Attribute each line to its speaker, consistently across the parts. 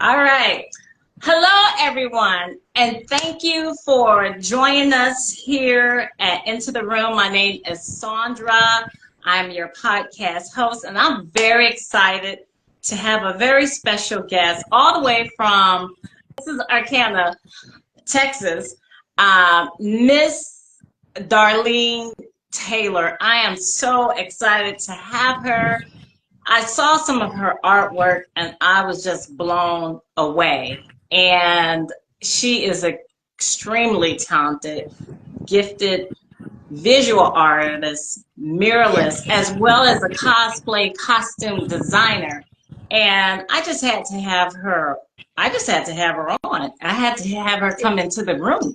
Speaker 1: All right. Hello, everyone, and thank you for joining us here at Into the Room. My name is Sandra. I'm your podcast host, and I'm very excited to have a very special guest all the way from this is Arcana, Texas, Miss Darlene Taylor. I am so excited to have her. I saw some of her artwork and I was just blown away. And she is extremely talented, gifted visual artist, muralist,
Speaker 2: Yes.
Speaker 1: as well as a cosplay costume designer. And I just had to have her. I just had to have her on. I had to have her come into the room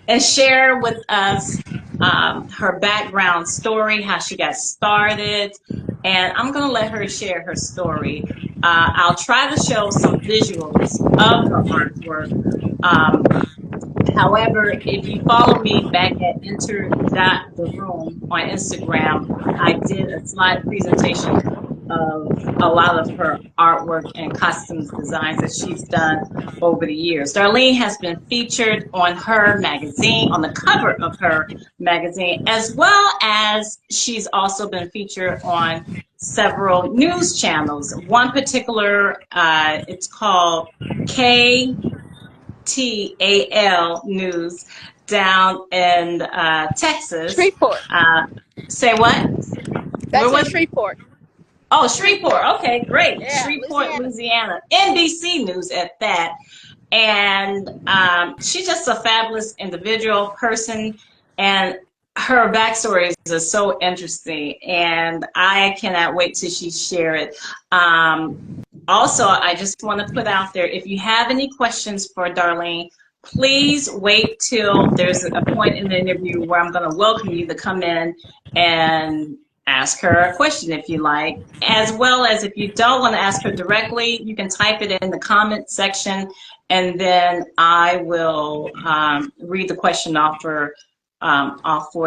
Speaker 1: and share with us her background story, how she got started. And I'm going to let her share her story. I'll try to show some visuals of her artwork. Um, However, if you follow me back at Enter the Room on Instagram, I did a slide presentation of a lot of her artwork and costumes designs that she's done over the years. Darlene has been featured on her magazine, on the cover of her magazine, as well as she's also been featured on several news channels. One particular, it's called KTAL News down in Texas.
Speaker 2: Shreveport.
Speaker 1: Say what? Where
Speaker 2: That's in
Speaker 1: was it?
Speaker 2: Shreveport.
Speaker 1: Oh, Shreveport.
Speaker 2: Shreveport.
Speaker 1: Okay, great.
Speaker 2: Yeah,
Speaker 1: Shreveport,
Speaker 2: Louisiana.
Speaker 1: Louisiana. NBC News at that. And she's just a fabulous individual person. And her backstory is so interesting. And I cannot wait till she share it. Also, I just want to put out there, if you have any questions for Darlene, please wait till there's a point in the interview where I'm going to welcome you to come in and ask her a question if you like, as well as if you don't want to ask her directly, you can type it in the comment section, and then I will read the question off for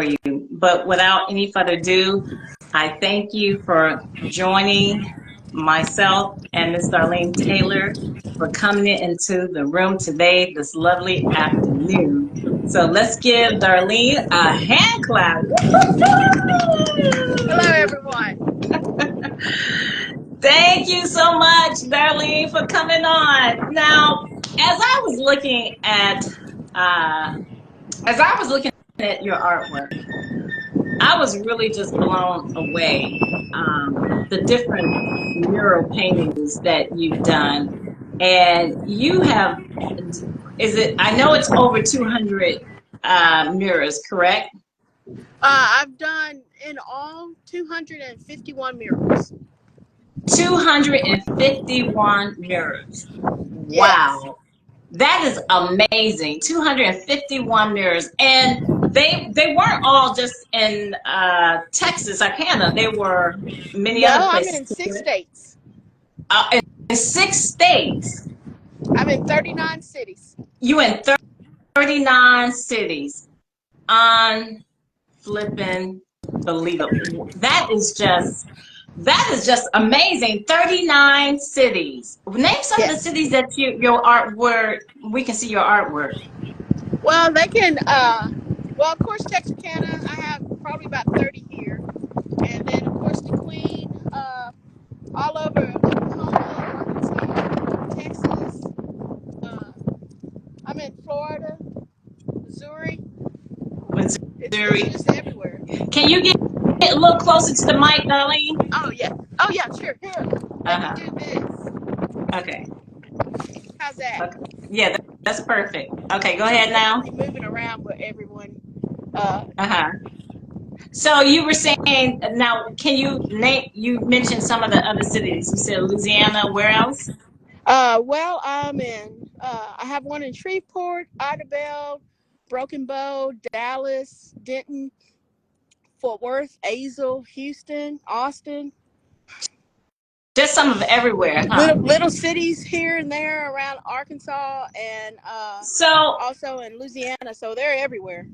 Speaker 1: you. But without any further ado, I thank you for joining myself and Miss Darlene Taylor for coming into the room today, this lovely afternoon. So let's give Darlene a hand clap.
Speaker 2: Hello, everyone.
Speaker 1: Thank you so much, Darlene, for coming on. Now, uh, as I was looking at your artwork, I was really just blown away. The different mural paintings that you've done, and you have, I know it's over 200 murals, correct?
Speaker 2: I've done in all 251 murals.
Speaker 1: 251 murals.
Speaker 2: Yes.
Speaker 1: Wow. That is amazing. 251 mirrors. And they weren't all just in Texas or Canada. They were many
Speaker 2: No,
Speaker 1: other
Speaker 2: I'm
Speaker 1: places.
Speaker 2: in 6 states.
Speaker 1: In 6 states.
Speaker 2: I'm in 39 cities.
Speaker 1: You in 39 cities. Unflippin' believable. That is just amazing. 39 cities. Name some of the
Speaker 2: Yes.
Speaker 1: cities that your artwork, we can see your artwork.
Speaker 2: Well, they can, well, of course, Texarkana, I have probably about 30 here. And then, of course, the Queen, all over Oklahoma, Arkansas, Texas. I'm in Florida, Missouri.
Speaker 1: Missouri.
Speaker 2: It's just everywhere.
Speaker 1: Can you get a little closer to the mic, Darlene?
Speaker 2: Oh, yeah. Oh, yeah, sure. Here. Let me do this.
Speaker 1: Okay.
Speaker 2: How's that?
Speaker 1: Okay. Yeah, that's perfect. Okay, go ahead now.
Speaker 2: I'm moving around with everyone.
Speaker 1: So you were saying, now can you name, you mentioned some of the other cities. You said Louisiana, where else?
Speaker 2: Well, I'm in, I have one in Shreveport, Idabel, Broken Bow, Dallas, Denton, Fort Worth, Azle, Houston, Austin.
Speaker 1: Just some of everywhere, huh?
Speaker 2: Little cities here and there around Arkansas and
Speaker 1: So
Speaker 2: also in Louisiana. So they're everywhere.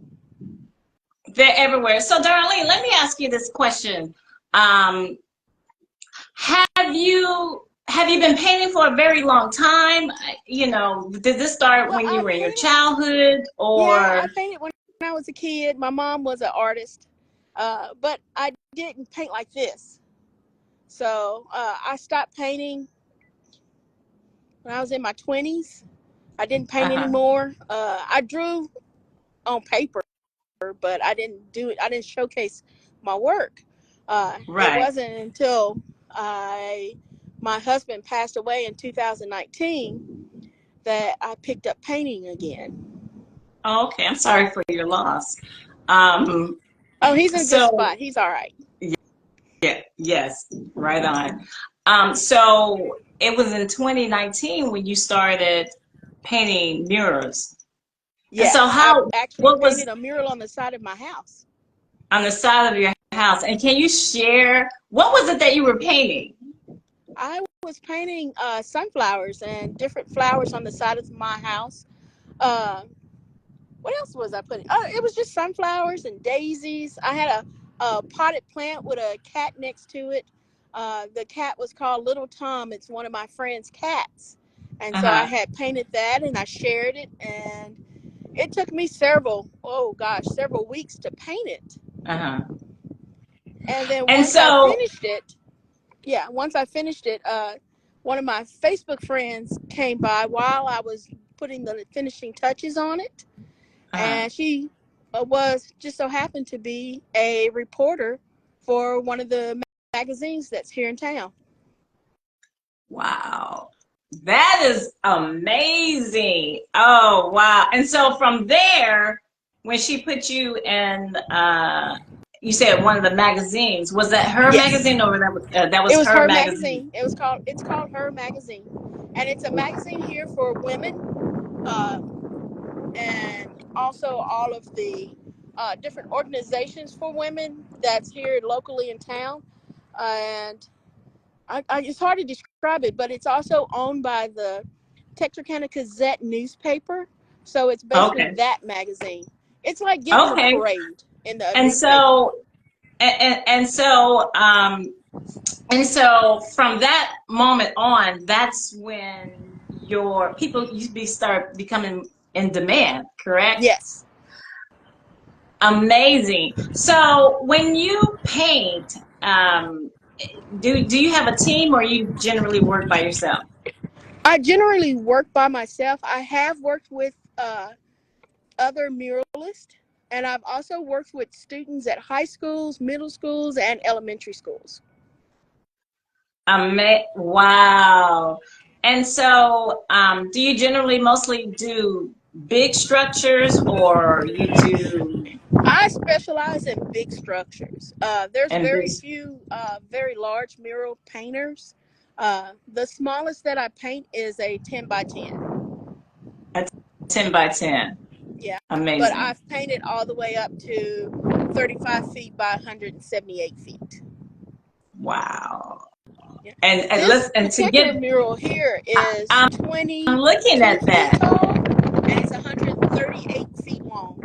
Speaker 1: they're everywhere. So Darlene, let me ask you this question. Have you have you been painting for a very long time? You know, did this start
Speaker 2: Well,
Speaker 1: when you
Speaker 2: I
Speaker 1: were in your
Speaker 2: painted.
Speaker 1: childhood
Speaker 2: Yeah, I
Speaker 1: or?
Speaker 2: painted when I was a kid. My mom was an artist, but I didn't paint like this. So I stopped painting when I was in my 20s. I didn't paint
Speaker 1: Uh-huh.
Speaker 2: anymore. I drew on paper, but I didn't do it. I didn't showcase my work. It
Speaker 1: Right.
Speaker 2: wasn't until I my husband passed away in 2019 that I picked up painting again.
Speaker 1: Oh, okay. I'm sorry for your loss. Um,
Speaker 2: Oh, he's in a good
Speaker 1: so
Speaker 2: spot. He's all right.
Speaker 1: yeah, yes, right on. So it was in 2019 when you started painting murals. And so
Speaker 2: Yes, I actually
Speaker 1: what was
Speaker 2: painted a mural on the side of my house.
Speaker 1: on the side of your house? And can you share what was it that you were painting?
Speaker 2: I was painting sunflowers and different flowers on the side of my house. Uh, what else was I putting? It was just sunflowers and daisies. I had a potted plant with a cat next to it. The cat was called Little Tom. It's one of my friend's cats. And so I
Speaker 1: Uh-huh.
Speaker 2: had painted that and I shared it. And it took me several weeks to paint it.
Speaker 1: Uh-huh.
Speaker 2: And then
Speaker 1: And so,
Speaker 2: once I finished it, one of my Facebook friends came by while I was putting the finishing touches on it,
Speaker 1: uh-huh.
Speaker 2: and she was just so happened to be a reporter for one of the magazines that's here in town.
Speaker 1: Wow. That is amazing. Oh, wow. And so from there, when she put you in, you said one of the magazines, was that her
Speaker 2: Yes,
Speaker 1: magazine or that
Speaker 2: it
Speaker 1: was
Speaker 2: was
Speaker 1: her
Speaker 2: her
Speaker 1: magazine?
Speaker 2: magazine. It's called Her Magazine, and it's a magazine here for women, and also all of the different organizations for women that's here locally in town. And it's hard to describe it, but it's also owned by the Texarkana Gazette newspaper. So it's basically
Speaker 1: Okay.
Speaker 2: that magazine. It's like getting the
Speaker 1: Okay.
Speaker 2: parade in the
Speaker 1: And
Speaker 2: newspaper.
Speaker 1: so, and so, and so from that moment on, that's when your people you be start becoming in demand, correct?
Speaker 2: Yes.
Speaker 1: Amazing. So when you paint, do you have a team or you generally work by yourself?
Speaker 2: I generally work by myself. I have worked with other muralists, and I've also worked with students at high schools, middle schools, and elementary schools.
Speaker 1: Wow. And so, do you generally mostly do big structures or you do
Speaker 2: I specialize in big structures. There's
Speaker 1: and big
Speaker 2: very few very large mural painters. The smallest that I paint is a 10 by 10.
Speaker 1: a 10 by 10?
Speaker 2: Yeah. But
Speaker 1: Amazing.
Speaker 2: I've painted all the way up to 35 feet by 178 feet.
Speaker 1: Wow.
Speaker 2: Yeah.
Speaker 1: And
Speaker 2: This
Speaker 1: let's and to
Speaker 2: particular
Speaker 1: get
Speaker 2: mural here is
Speaker 1: I'm
Speaker 2: 22
Speaker 1: looking at
Speaker 2: feet
Speaker 1: that.
Speaker 2: tall and it's 138 feet long.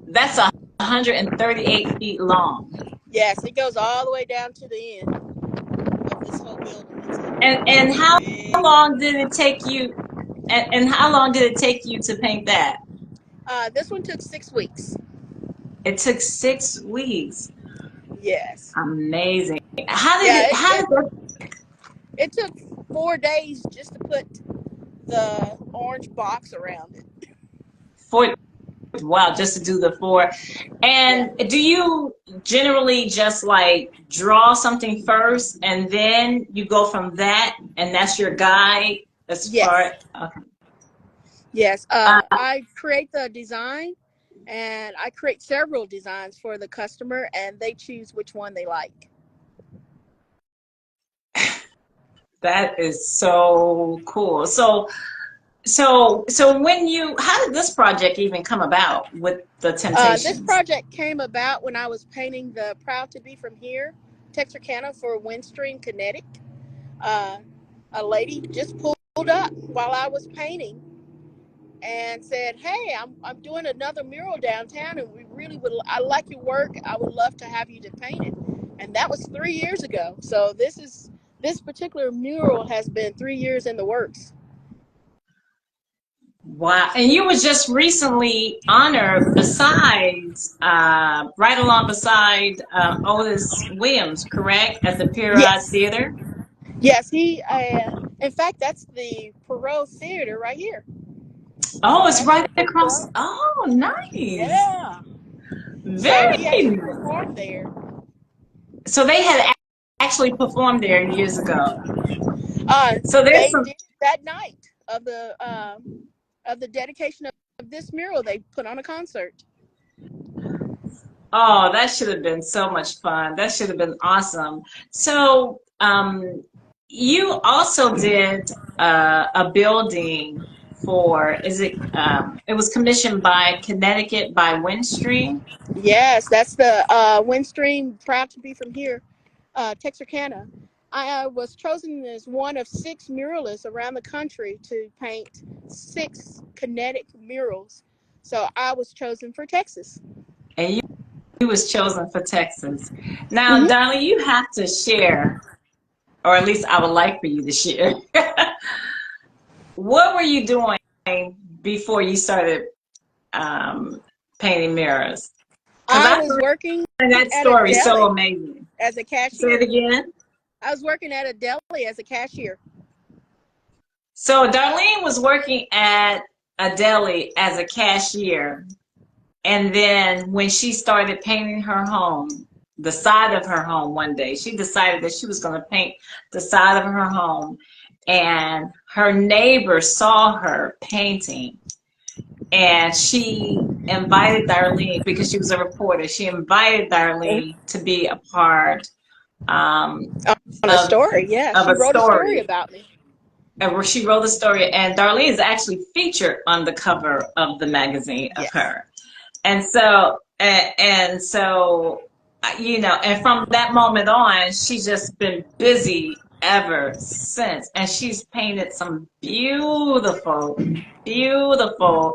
Speaker 1: That's 138 feet long.
Speaker 2: Yes, it goes all the way down to the end of this whole building. It's
Speaker 1: And
Speaker 2: a
Speaker 1: how
Speaker 2: big
Speaker 1: long
Speaker 2: mural.
Speaker 1: did it take you and how long did it take you to paint that?
Speaker 2: This one took 6 weeks.
Speaker 1: It took 6 weeks.
Speaker 2: Yes.
Speaker 1: Amazing.
Speaker 2: Yeah,
Speaker 1: How did that
Speaker 2: it took 4 days just to put the orange box around it.
Speaker 1: for wow, just to do the four.
Speaker 2: Yeah.
Speaker 1: And do you generally just like draw something first and then you go from that and that's your guide as
Speaker 2: Yes.
Speaker 1: far okay.
Speaker 2: Yes.
Speaker 1: Uh,
Speaker 2: I create the design and I create several designs for the customer and they choose which one they like.
Speaker 1: that is so cool. So when you how did this project even come about with the
Speaker 2: This
Speaker 1: Temptations?
Speaker 2: project came about when I was painting the Proud to Be From Here, Texarkana for Windstream Kinetic. Uh, a lady just pulled up while I was painting and said, "Hey, I'm doing another mural downtown, and I like your work. I would love to have you to paint it." And that was 3 years ago. So this particular mural has been 3 years in the works.
Speaker 1: Wow. And you were just recently honored besides, right along beside Otis Williams, correct? At the Perot
Speaker 2: Yes.
Speaker 1: Theater?
Speaker 2: Yes, in fact, that's the Perot Theater right here.
Speaker 1: Oh, it's
Speaker 2: That's
Speaker 1: right
Speaker 2: the
Speaker 1: across.
Speaker 2: Perot.
Speaker 1: Oh, nice.
Speaker 2: Yeah. So
Speaker 1: Very
Speaker 2: he actually
Speaker 1: nice.
Speaker 2: performed there.
Speaker 1: So they had actually performed there years ago.
Speaker 2: Uh,
Speaker 1: So there's
Speaker 2: they
Speaker 1: some.
Speaker 2: did that night of the dedication of this mural. They put on a concert.
Speaker 1: Oh, that should have been so much fun. That should have been awesome. So, you also did a building for, it was commissioned by Connecticut by Windstream.
Speaker 2: Yes, that's the Windstream. Proud to be from here, Texarkana. I was chosen as one of 6 muralists around the country to paint 6 kinetic murals. So I was chosen for Texas.
Speaker 1: And you was chosen for Texas. Now,
Speaker 2: Hmm.
Speaker 1: Darlene, you have to share, or at least I would like for you to share. What were you doing before you started painting mirrors? Because
Speaker 2: I
Speaker 1: I
Speaker 2: was working
Speaker 1: find that
Speaker 2: at a
Speaker 1: story so
Speaker 2: deli
Speaker 1: amazing.
Speaker 2: as a
Speaker 1: Say it
Speaker 2: cashier.
Speaker 1: again.
Speaker 2: I was working at a deli as a cashier.
Speaker 1: So Darlene was working at a deli as a cashier, and then when she started painting her home, the side of her home one day, she decided that she was going to paint the side of her home, and her neighbor saw her painting, and she invited Darlene because she was a reporter. She invited Darlene to be a part um,
Speaker 2: On a
Speaker 1: of
Speaker 2: story, yeah.
Speaker 1: of
Speaker 2: She
Speaker 1: a
Speaker 2: wrote a story
Speaker 1: story.
Speaker 2: about me.
Speaker 1: And where she wrote the story, and Darlene is actually featured on the cover of the magazine of
Speaker 2: Yes.
Speaker 1: her. And so, and from that moment on, she's just been busy ever since. And she's painted some beautiful, beautiful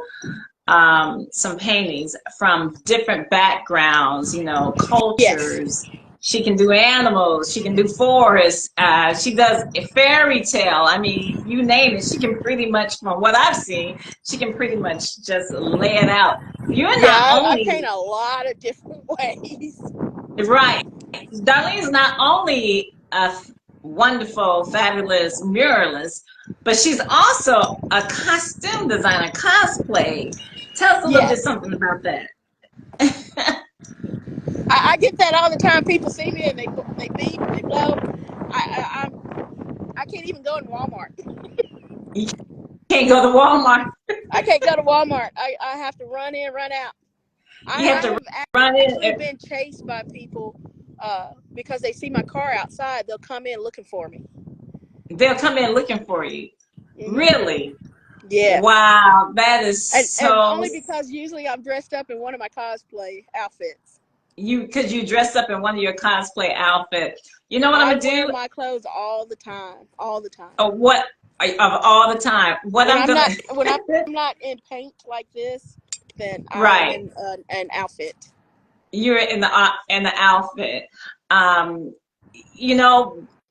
Speaker 1: some paintings from different backgrounds,
Speaker 2: Yes.
Speaker 1: cultures. She can do animals. She can do forests. She does a fairy tale. I mean, you name it. She can pretty much, from what I've seen, she can pretty much just lay it out. You're
Speaker 2: Yeah,
Speaker 1: not
Speaker 2: I paint
Speaker 1: only
Speaker 2: a lot of different ways.
Speaker 1: right. Darlene's not only a wonderful, fabulous muralist, but she's also a costume designer, cosplay. Tell us a little bit
Speaker 2: Yes.
Speaker 1: something about that.
Speaker 2: I get that all the time. People see me and they beep, they blow. I can't even go in Walmart.
Speaker 1: You can't go to Walmart.
Speaker 2: I can't go to Walmart. I have to run in, run out.
Speaker 1: You have
Speaker 2: I
Speaker 1: to
Speaker 2: have
Speaker 1: run
Speaker 2: actually
Speaker 1: in.
Speaker 2: been chased by people because they see my car outside. They'll come in looking for me.
Speaker 1: They'll come in looking for you.
Speaker 2: Hmm.
Speaker 1: Really?
Speaker 2: Yes.
Speaker 1: Wow, that is
Speaker 2: And
Speaker 1: so
Speaker 2: only because usually I'm dressed up in one of my cosplay outfits.
Speaker 1: because you dressed up in one of your cosplay outfits. You know what I'm
Speaker 2: I
Speaker 1: gonna
Speaker 2: wear
Speaker 1: do?
Speaker 2: my clothes all the time, all the time.
Speaker 1: Or what of all the time? What I'm gonna
Speaker 2: When I'm not in paint like this, then I'm
Speaker 1: right.
Speaker 2: in an outfit.
Speaker 1: You're in the outfit. Um,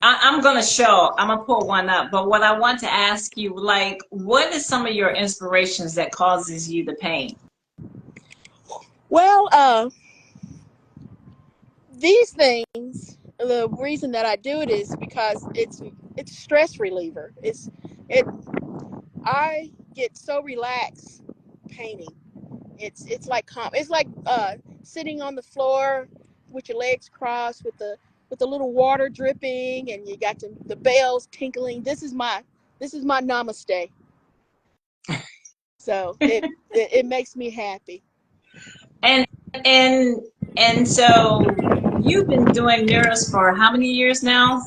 Speaker 1: I'm gonna show. I'm gonna pull one up. But what I want to ask you, like, what is some of your inspirations that causes you to paint?
Speaker 2: Well, these things. The reason that I do it is because it's stress reliever. It. I get so relaxed painting. It's like sitting on the floor with your legs crossed with the little water dripping and you got the bells tinkling. This is my namaste. So it makes me happy.
Speaker 1: And and and so you've been doing murals for how many years now?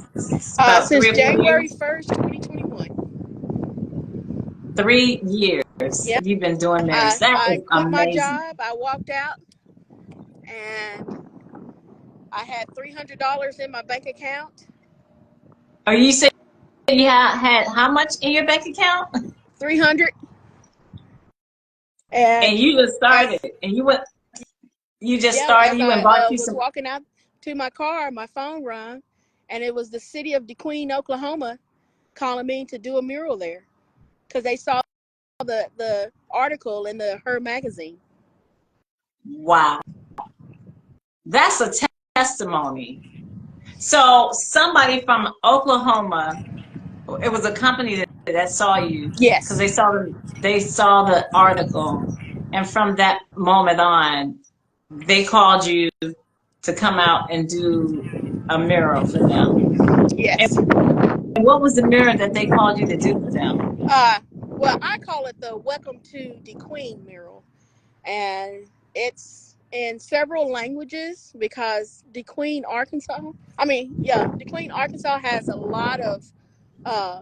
Speaker 1: About
Speaker 2: Since
Speaker 1: 3 or 4 years.
Speaker 2: January 1st, 2021.
Speaker 1: 3 years
Speaker 2: Yep.
Speaker 1: you've been doing murals. That
Speaker 2: I
Speaker 1: is
Speaker 2: quit my
Speaker 1: amazing.
Speaker 2: job. I walked out and I had $300 in my bank account.
Speaker 1: Are you saying you had how much in your bank account?
Speaker 2: 300. And
Speaker 1: And you just started,
Speaker 2: as
Speaker 1: and you just
Speaker 2: yeah,
Speaker 1: started,
Speaker 2: as
Speaker 1: you and
Speaker 2: I
Speaker 1: bought you
Speaker 2: was
Speaker 1: some.
Speaker 2: walking out to my car, my phone rang, And it was the city of DeQueen, Oklahoma, calling me to do a mural there because they saw the article in the Her magazine.
Speaker 1: Wow. That's a testimony. So somebody from Oklahoma, it was a company that saw you because
Speaker 2: Yes.
Speaker 1: they saw the article, and from that moment on, they called you to come out and do a mural for them. And
Speaker 2: Yes.
Speaker 1: what was the mural that they called you to do for them?
Speaker 2: Well, I call it the Welcome to DeQueen mural. And it's in several languages because DeQueen, Arkansas, DeQueen, Arkansas has a lot of uh,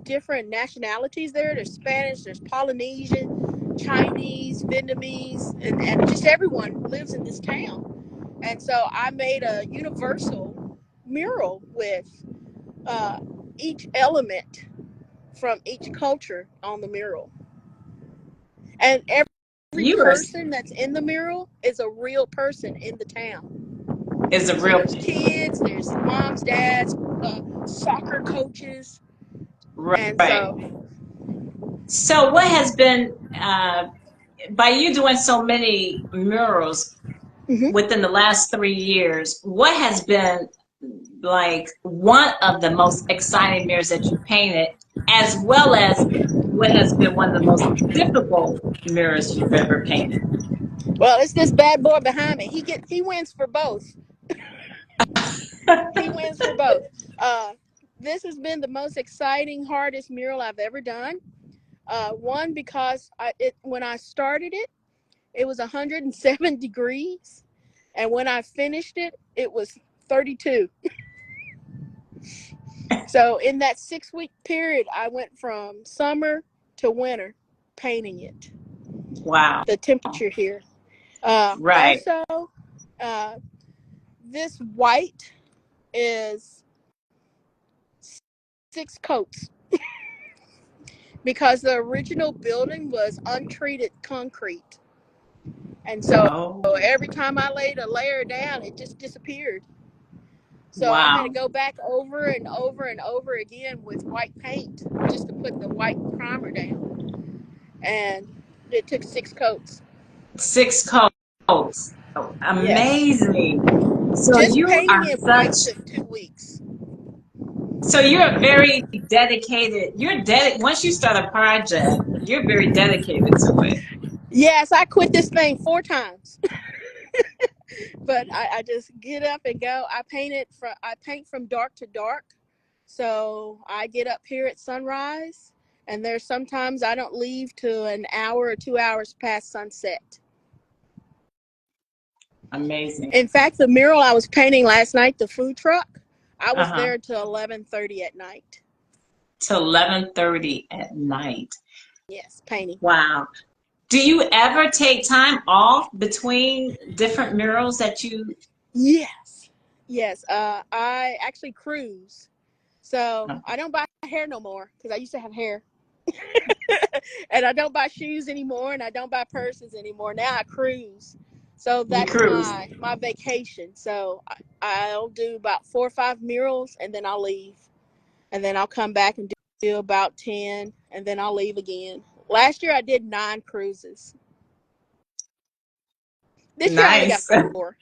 Speaker 2: different nationalities there. There's Spanish, there's Polynesian, Chinese, Vietnamese, and just everyone lives in this town. And so I made a universal mural with uh, each element from each culture on the mural. And every
Speaker 1: You are
Speaker 2: person that's in the mural is a real person in the town.
Speaker 1: is a
Speaker 2: So
Speaker 1: real
Speaker 2: there's kids, there's moms, dads, soccer coaches, and
Speaker 1: right.
Speaker 2: so
Speaker 1: So what has been by you doing so many murals
Speaker 2: mhm.
Speaker 1: within the last 3 years, what has been like one of the most exciting mirrors that you painted, as well as what has been one of the most difficult mirrors you've ever painted?
Speaker 2: Well, it's this bad boy behind me. He wins for both. He wins for both. Uh, this has been the most exciting, hardest mural I've ever done. One because when I started it, it was 107 degrees, and when I finished it, it was 32. So in that 6-week period, I went from summer to winter painting it.
Speaker 1: Wow.
Speaker 2: The temperature here.
Speaker 1: Right.
Speaker 2: Also, uh, this white is 6 coats because the original building was untreated concrete. And so
Speaker 1: Oh,
Speaker 2: every time I laid a layer down, it just disappeared. So I had to
Speaker 1: wow.
Speaker 2: go back over and over and over again with white paint just to put the white primer down. And it took 6 coats.
Speaker 1: 6 coats. Oh,
Speaker 2: Yes.
Speaker 1: amazing. So
Speaker 2: Just
Speaker 1: you
Speaker 2: painting
Speaker 1: are
Speaker 2: it
Speaker 1: such,
Speaker 2: white took 2 weeks.
Speaker 1: so you're very dedicated. Once you start a project, you're very dedicated to it.
Speaker 2: Yes, I quit this thing 4 times. But I just get up and go. I paint from dark to dark. So I get up here at sunrise, and there's sometimes I don't leave till an hour or 2 hours past sunset.
Speaker 1: Amazing.
Speaker 2: In fact, the mural I was painting last night, the food truck, I was
Speaker 1: Uh-huh.
Speaker 2: there till 11:30 at night.
Speaker 1: Till 11:30 at night.
Speaker 2: Yes, painting.
Speaker 1: Wow. Do you ever take time off between different murals that you?
Speaker 2: Yes, yes. I actually cruise, so I don't buy hair no more because I used to have hair. And I don't buy shoes anymore, and I don't buy purses anymore. Now I cruise, so
Speaker 1: You
Speaker 2: that's
Speaker 1: cruise.
Speaker 2: my vacation. So I'll do about 4 or 5 murals, and then I'll leave, and then I'll come back and do about 10, and then I'll leave again. Last year I did 9 cruises. This year I only got
Speaker 1: Nice.
Speaker 2: 4.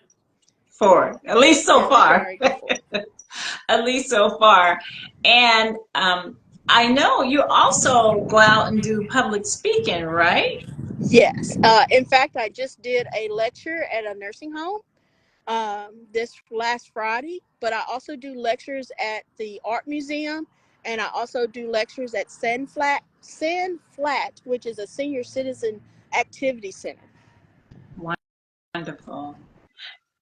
Speaker 1: Four, at least so
Speaker 2: Yeah, this year I
Speaker 1: far.
Speaker 2: already got 4.
Speaker 1: At least so far. And I know you also go out and do public speaking, right?
Speaker 2: Yes. In fact, I just did a lecture at a nursing home this last Friday, but I also do lectures at the art museum, and I also do lectures at Sand Flat, which is a senior citizen activity center.
Speaker 1: Wonderful.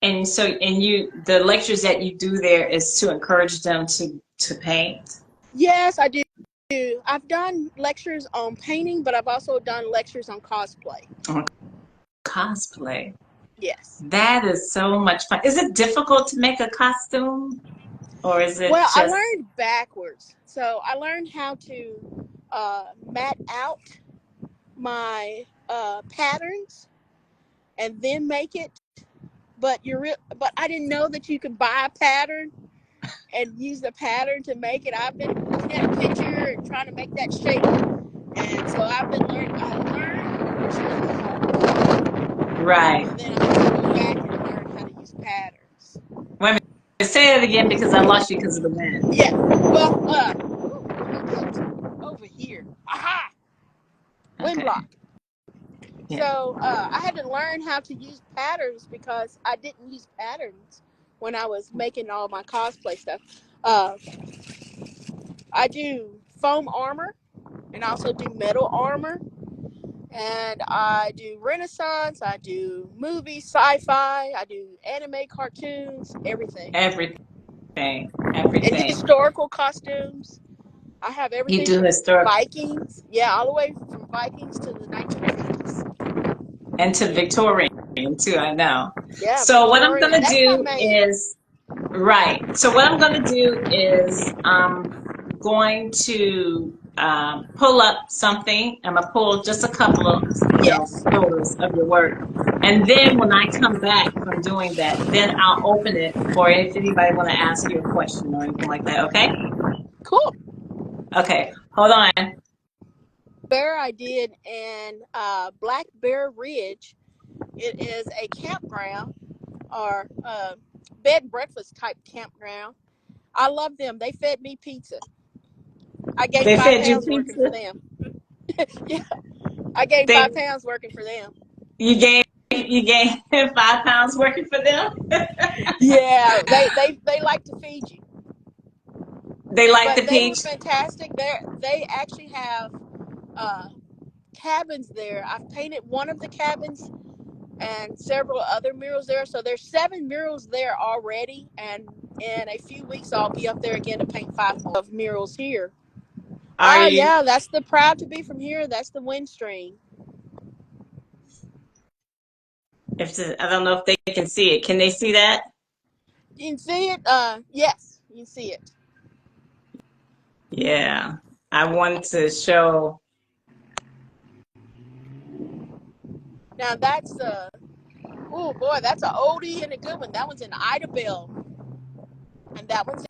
Speaker 1: And so, the lectures that you do there is to encourage them to paint.
Speaker 2: Yes, I do. I've done lectures on painting, but I've also done lectures on cosplay.
Speaker 1: On cosplay.
Speaker 2: Yes.
Speaker 1: That is so much fun. Is it difficult to make a costume, or is it
Speaker 2: Well, I
Speaker 1: just
Speaker 2: learned backwards. So I learned how to mat out my patterns and then make it. But I didn't know that you could buy a pattern and use the pattern to make it. I've been looking at a picture and trying to make that shape. And so I've been learning. I learned, which is
Speaker 1: Right.
Speaker 2: and then I have to go back and learn how to use patterns.
Speaker 1: Wait a minute. Say it again because I lost you because of the wind.
Speaker 2: Yeah. Well, over here. Aha! Wind
Speaker 1: Okay.
Speaker 2: block.
Speaker 1: Yeah.
Speaker 2: So I had to learn how to use patterns because I didn't use patterns when I was making all my cosplay stuff. Uh, I do foam armor and I also do metal armor. And I do Renaissance, I do movies, sci-fi, I do anime cartoons, everything.
Speaker 1: Everything.
Speaker 2: And
Speaker 1: Everything.
Speaker 2: historical costumes. I have
Speaker 1: You
Speaker 2: everything
Speaker 1: do
Speaker 2: from
Speaker 1: historic
Speaker 2: Vikings. Yeah, all the way from Vikings to the 1950s.
Speaker 1: and to Victorian too, I know.
Speaker 2: Yeah,
Speaker 1: So what I'm
Speaker 2: Victorian.
Speaker 1: gonna
Speaker 2: That's my
Speaker 1: do
Speaker 2: main.
Speaker 1: is right. So what I'm going to do is going to pull up something. I'm going to pull just a couple of,
Speaker 2: Yes.
Speaker 1: photos of your work. And then when I come back from doing that, then I'll open it for if anybody want to ask you a question or anything like that. Okay?
Speaker 2: Cool.
Speaker 1: Okay. Hold on.
Speaker 2: Bear I did in Black Bear Ridge. It is a campground or bed and breakfast type campground. I love them. They fed me pizza. I gained
Speaker 1: They
Speaker 2: five
Speaker 1: fed you
Speaker 2: pounds working for
Speaker 1: pizza.
Speaker 2: them. Yeah, I gained
Speaker 1: They
Speaker 2: 5 pounds working for them.
Speaker 1: you gained 5 pounds working for them.
Speaker 2: Yeah, they like to feed you,
Speaker 1: They like the
Speaker 2: but they were
Speaker 1: peach.
Speaker 2: fantastic. They actually have uh, cabins there. I've painted one of the cabins and several other murals there. So there's 7 murals there already, and in a few weeks I'll be up there again to paint 5 more of murals here.
Speaker 1: Are you?
Speaker 2: Yeah, that's the proud to be from here. That's the Windstream.
Speaker 1: I don't know if they can see it. Can they see that?
Speaker 2: You can see it. Yes, you can see it.
Speaker 1: Yeah. I wanted to show.
Speaker 2: Now that's oh boy, that's an oldie and a good one. That one's in Idabel, and that one's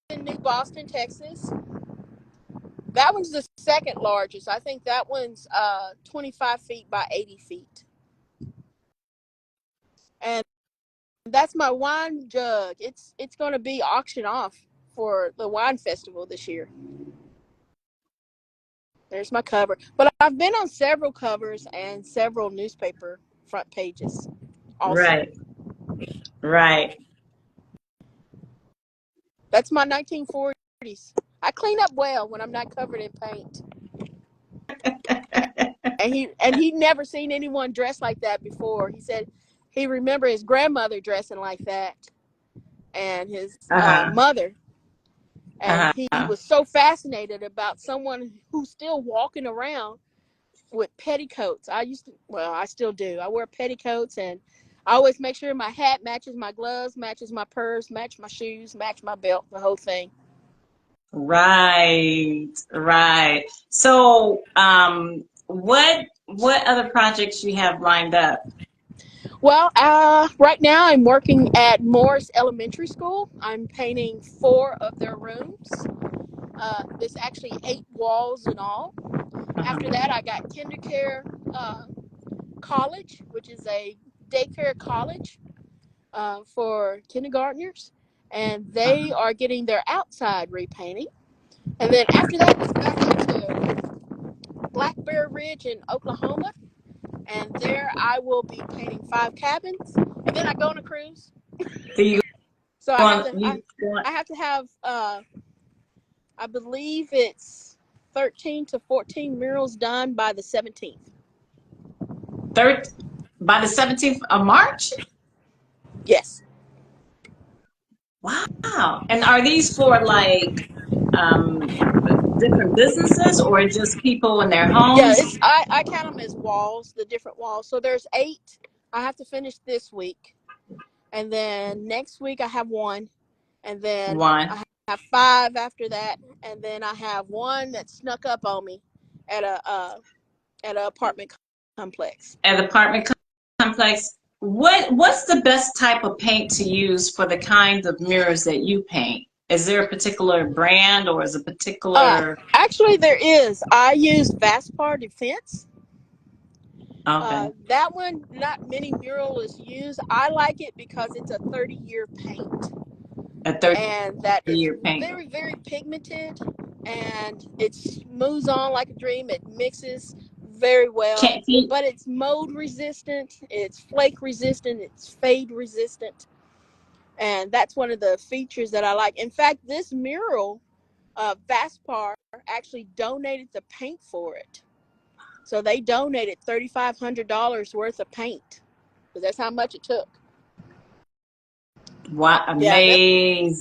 Speaker 2: in New Boston, Texas. That one's the second largest. I think that one's 25 feet by 80 feet. And that's my wine jug. It's going to be auctioned off for the wine festival this year. There's my cover. But I've been on several covers and several newspaper front pages also.
Speaker 1: Right. Right.
Speaker 2: That's my 1940s. I clean up well when I'm not covered in paint. And he'd never seen anyone dressed like that before. He said he remembered his grandmother dressing like that and his
Speaker 1: Uh-huh.
Speaker 2: mother. And he
Speaker 1: Uh-huh.
Speaker 2: was so fascinated about someone who's still walking around with petticoats. I still do. I wear petticoats, and I always make sure my hat matches my gloves, matches my purse, match my shoes, match my belt, the whole thing.
Speaker 1: Right. Right. So, what other projects you have lined up?
Speaker 2: Well, right now I'm working at Morris Elementary School. I'm painting 4 of their rooms. There's actually 8 walls in all.
Speaker 1: Uh-huh.
Speaker 2: After that, I got Kindercare College, which is a daycare college for kindergartners, and they
Speaker 1: Uh-huh.
Speaker 2: are getting their outside repainting. And then after that, it's back into Black Bear Ridge in Oklahoma, and there I will be painting 5 cabins, and then I go on a cruise.
Speaker 1: So you
Speaker 2: So
Speaker 1: go
Speaker 2: I have
Speaker 1: on
Speaker 2: to
Speaker 1: you go on
Speaker 2: I have to have I believe it's 13 to 14 murals done by the 17th.
Speaker 1: third by the 17th of March?
Speaker 2: Yes.
Speaker 1: Wow. And are these for like um different businesses or just people in their
Speaker 2: Yeah,
Speaker 1: homes?
Speaker 2: I count them as walls, the different walls. So there's 8 I have to finish this week, and then next week I have 1, and then
Speaker 1: One
Speaker 2: I have 5 after that, and then I have 1 that snuck up on me at a apartment complex.
Speaker 1: at apartment complex. What's the best type of paint to use for the kinds of mirrors that you paint? Is there a particular brand or is a particular?
Speaker 2: Actually, there is. I use Vaspar Defense.
Speaker 1: Okay,
Speaker 2: That one, not many muralists use. I like it because it's a 30-year paint,
Speaker 1: a 30
Speaker 2: and that is
Speaker 1: year paint.
Speaker 2: very, very pigmented, and it moves on like a dream. It mixes very well,
Speaker 1: Can't keep.
Speaker 2: but it's mold resistant, it's flake resistant, it's fade resistant, and that's one of the features that I like. In fact, this mural, Vaspar actually donated the paint for it. So they donated $3,500 worth of paint. So that's how much it took.
Speaker 1: Wow,
Speaker 2: Yeah, this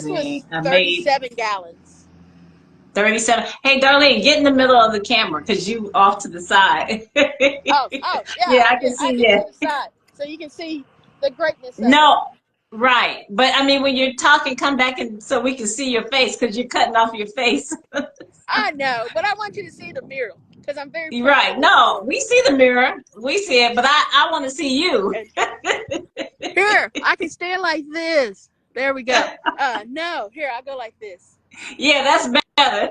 Speaker 2: was
Speaker 1: amazing, amazing.
Speaker 2: 37 gallons.
Speaker 1: 37. Hey, Darlene, get in the middle of the camera because you off to the side.
Speaker 2: Oh, yeah,
Speaker 1: Yeah, I can
Speaker 2: I
Speaker 1: see
Speaker 2: get
Speaker 1: you.
Speaker 2: to the side so you can see the greatness of it.
Speaker 1: No, right. But I mean, when you're talking, come back and so we can see your face because you're cutting off your face.
Speaker 2: I know, but I want you to see the mural because I'm very
Speaker 1: You're
Speaker 2: proud of
Speaker 1: right.
Speaker 2: this
Speaker 1: No,
Speaker 2: mural.
Speaker 1: we see the mirror. We see it, but I want to see you.
Speaker 2: And here, I can stand like this. There we go. No, here, I go like this.
Speaker 1: Yeah, that's better.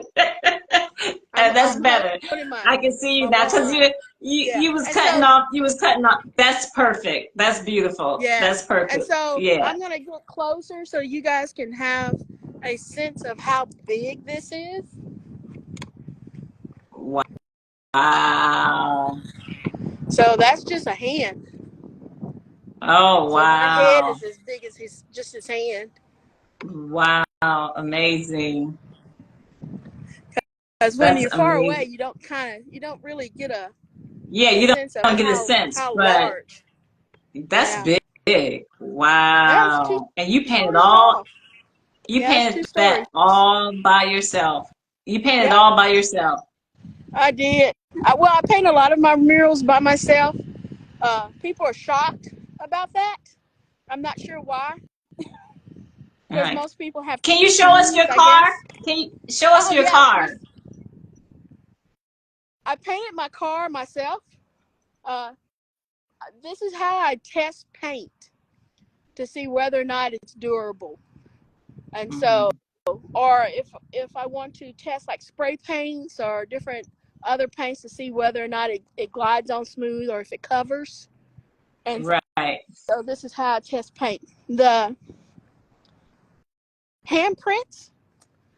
Speaker 1: That's
Speaker 2: I'm
Speaker 1: better.
Speaker 2: holding
Speaker 1: I can see you
Speaker 2: my
Speaker 1: now because
Speaker 2: wand. Yeah,
Speaker 1: you was
Speaker 2: and
Speaker 1: cutting
Speaker 2: so
Speaker 1: off. You was cutting off. That's perfect. That's beautiful.
Speaker 2: yeah,
Speaker 1: That's
Speaker 2: and
Speaker 1: perfect.
Speaker 2: so
Speaker 1: Yeah.
Speaker 2: I'm gonna get closer so you guys can have a sense of how big this is.
Speaker 1: Wow.
Speaker 2: So that's just a hand.
Speaker 1: Oh,
Speaker 2: So my head
Speaker 1: wow.
Speaker 2: is as big as his hand.
Speaker 1: Wow. Amazing.
Speaker 2: Because when
Speaker 1: That's
Speaker 2: you're far away,
Speaker 1: amazing.
Speaker 2: you don't really get
Speaker 1: Yeah,
Speaker 2: a
Speaker 1: you
Speaker 2: sense of
Speaker 1: don't get a sense,
Speaker 2: how
Speaker 1: but
Speaker 2: large.
Speaker 1: that's
Speaker 2: Yeah,
Speaker 1: big.
Speaker 2: yeah, it's two
Speaker 1: Wow. And you painted
Speaker 2: stories
Speaker 1: all,
Speaker 2: tall.
Speaker 1: you
Speaker 2: Yeah, it's
Speaker 1: painted
Speaker 2: two
Speaker 1: that
Speaker 2: stories.
Speaker 1: all by yourself. You painted
Speaker 2: Yep,
Speaker 1: all by yourself.
Speaker 2: I did. I paint a lot of my murals by myself. People are shocked about that. I'm not sure why,
Speaker 1: All
Speaker 2: because
Speaker 1: right.
Speaker 2: most people have
Speaker 1: Can you show us
Speaker 2: teams,
Speaker 1: your
Speaker 2: I
Speaker 1: car?
Speaker 2: guess.
Speaker 1: Can you show us
Speaker 2: Oh
Speaker 1: your
Speaker 2: yeah,
Speaker 1: car?
Speaker 2: here's. I painted my car myself. Uh, this is how I test paint to see whether or not it's durable. And so,
Speaker 1: Mhm.
Speaker 2: or if I want to test like spray paints or different other paints to see whether or not it glides on smooth or if it covers. And
Speaker 1: Right.
Speaker 2: so this is how I test paint. The handprints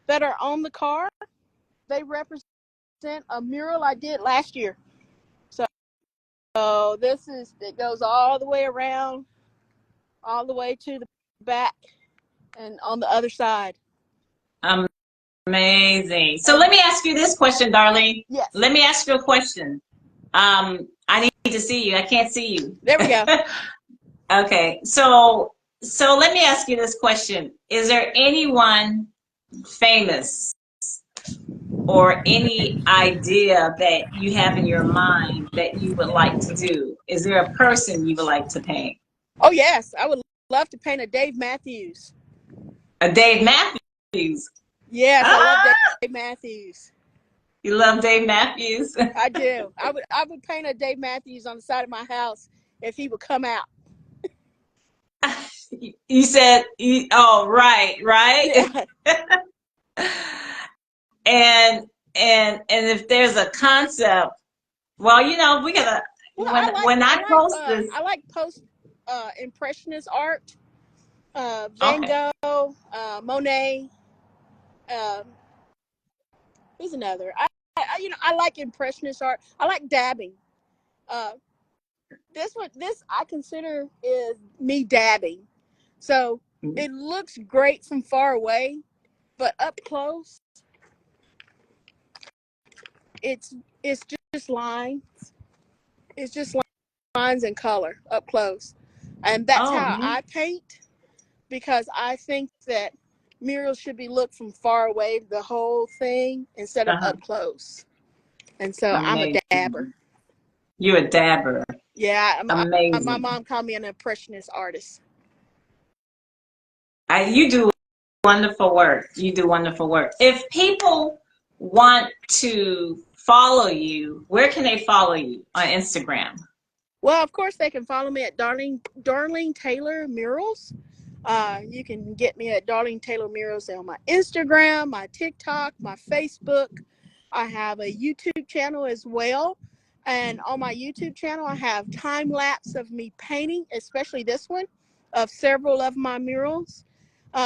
Speaker 2: that are on the car, they represent a mural I did last year. So it goes all the way around, all the way to the back and on the other side.
Speaker 1: Amazing. So let
Speaker 2: And
Speaker 1: me ask you this question, Darlene.
Speaker 2: yes,
Speaker 1: Let me ask you a question. I need to see you. I can't see you.
Speaker 2: there we go.
Speaker 1: Okay. So let me ask you this question. Is there anyone famous or any idea that you have in your mind that you would like to do? Is there a person you would like to paint?
Speaker 2: Oh yes, I would love to paint a Dave Matthews.
Speaker 1: A Dave Matthews.
Speaker 2: Yes, I love
Speaker 1: Ah,
Speaker 2: Dave Matthews.
Speaker 1: you love Dave Matthews?
Speaker 2: I do. I would paint a Dave Matthews on the side of my house if he would come out.
Speaker 1: You said, oh, right, right.
Speaker 2: Yeah.
Speaker 1: And and if there's a concept, well, we gotta
Speaker 2: Well,
Speaker 1: when I post this.
Speaker 2: I like post impressionist art. Van
Speaker 1: Okay.
Speaker 2: Gogh, Monet. Um, who's another? I like impressionist art. I like dabbing. Uh, this I consider is me dabbing. So it looks great from far away, but up close, it's it's just lines. It's just lines and color up close, and that's
Speaker 1: Oh,
Speaker 2: how
Speaker 1: man.
Speaker 2: I paint because I think that murals should be looked from far away, the whole thing, instead of
Speaker 1: Uh-huh.
Speaker 2: up close. And so I'm a dabber.
Speaker 1: Amazing. You're a dabber.
Speaker 2: Yeah, my
Speaker 1: Amazing.
Speaker 2: mom called me an impressionist artist.
Speaker 1: You do wonderful work. You do wonderful work. If people want to follow you, where can they follow you on Instagram?
Speaker 2: Well, of course they can follow me at Darlene Taylor Murals. You can get me at Darlene Taylor Murals on my Instagram, my TikTok, my Facebook. I have a YouTube channel as well. And on my YouTube channel, I have time lapse of me painting, especially this one, of several of my murals.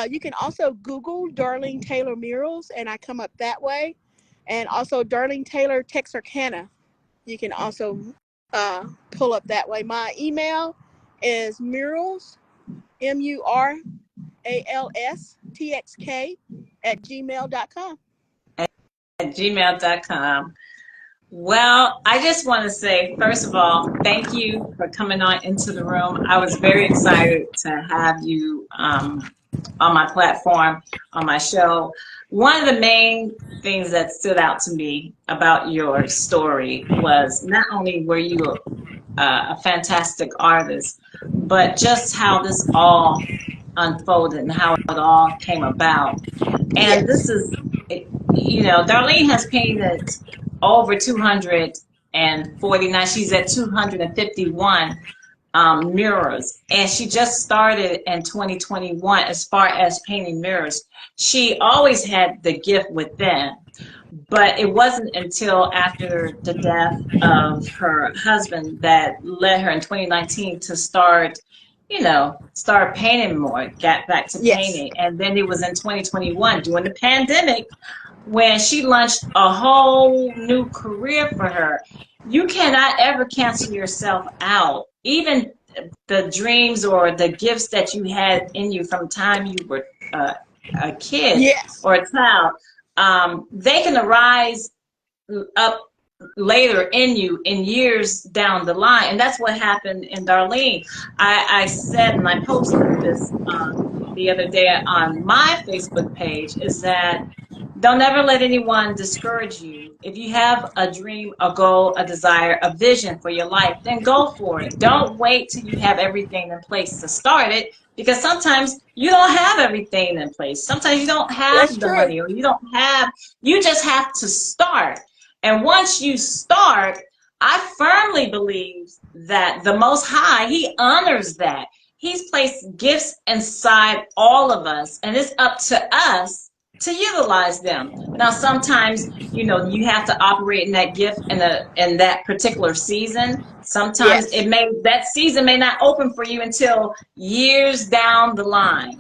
Speaker 2: You can also Google Darlene Taylor Murals, and I come up that way. And also Darlene Taylor Texarkana. You can also pull up that way. My email is murals, MURALSTXK @gmail.com.
Speaker 1: At gmail.com. Well, I just want to say, first of all, thank you for coming on into the room. I was very excited to have you on my platform, on my show. One of the main things that stood out to me about your story was not only were you a fantastic artist, but just how this all unfolded and how it all came about. And
Speaker 2: Yes.
Speaker 1: this is, you know, Darlene has painted over 249. She's at 251 murals, and she just started in 2021 as far as painting mirrors. She always had the gift within, but it wasn't until after the death of her husband that led her in 2019 to start, you know, start painting more, get back to
Speaker 2: Yes.
Speaker 1: painting. And then it was in 2021 during the pandemic when she launched a whole new career for her. You cannot ever cancel yourself out. Even the dreams or the gifts that you had in you from the time you were a kid
Speaker 2: Yes.
Speaker 1: or a child, they can arise up later in you in years down the line. And that's what happened in Darlene. I said, and I posted this the other day on my Facebook page, is that don't ever let anyone discourage you. If you have a dream, a goal, a desire, a vision for your life, then go for it. Don't wait till you have everything in place to start it, because sometimes you don't have everything in place. Sometimes you don't
Speaker 2: That's
Speaker 1: have the
Speaker 2: true.
Speaker 1: money, or you just have to start. And once you start, I firmly believe that the Most High, He honors that. He's placed gifts inside all of us, and it's up to us to utilize them. Now, sometimes, you know, you have to operate in that gift in that particular season. Sometimes
Speaker 2: Yes.
Speaker 1: that season may not open for you until years down the line.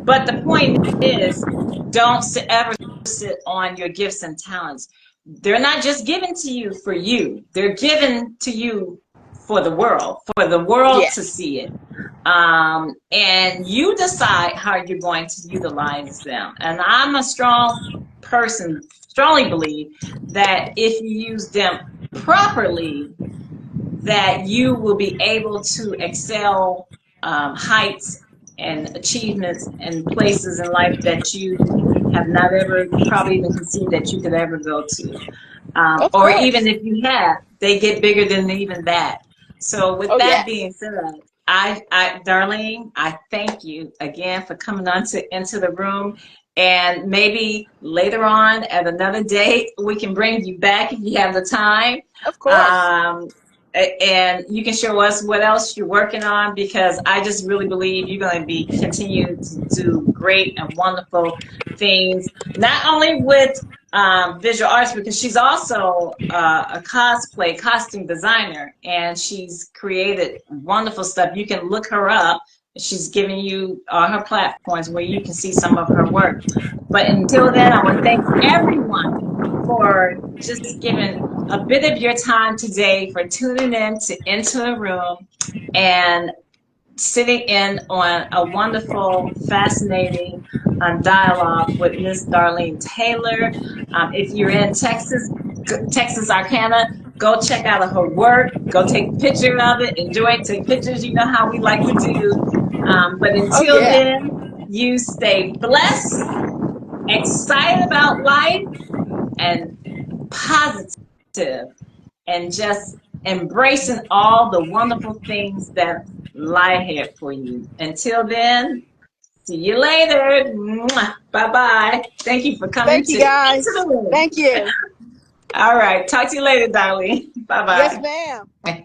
Speaker 1: But the point is, don't ever sit on your gifts and talents. They're not just given to you for you. They're given to you for the world to
Speaker 2: Yes.
Speaker 1: see it. And you decide how you're going to utilize them. And I'm a strongly believe that if you use them properly, that you will be able to excel heights and achievements and places in life that you have not ever probably even conceived that you could ever go to.
Speaker 2: Of
Speaker 1: Or even
Speaker 2: course.
Speaker 1: if you have, they get bigger than even that. So with
Speaker 2: Oh,
Speaker 1: that
Speaker 2: yes.
Speaker 1: being said, Darlene, I thank you again for coming on into the room. And maybe later on at another date, we can bring you back if you have the time.
Speaker 2: Of course.
Speaker 1: Um, and you can show us what else you're working on, because I just really believe you're going to be continue to do great and wonderful things, not only with visual arts, because she's also a cosplay costume designer, and she's created wonderful stuff. You can look her up. She's giving you her platforms where you can see some of her work. But until then, I want to thank everyone for just giving a bit of your time today, for tuning in to Into the Room and sitting in on a wonderful, fascinating dialogue with Miss Darlene Taylor. If you're in Texas Arcana, go check out her work. Go take a picture of it. Enjoy it. Take pictures. You know how we like to do. But
Speaker 2: Oh,
Speaker 1: until
Speaker 2: yeah.
Speaker 1: then, you stay blessed, excited about life, and positive, and just embracing all the wonderful things that lie ahead for you. Until then, see you later. Bye bye. Thank you for coming
Speaker 2: Thank
Speaker 1: to
Speaker 2: you,
Speaker 1: Into
Speaker 2: guys.
Speaker 1: the Room.
Speaker 2: Thank you.
Speaker 1: All right. Talk to you later, Darlene.
Speaker 2: Yes,
Speaker 1: Bye
Speaker 2: ma'am.
Speaker 1: bye.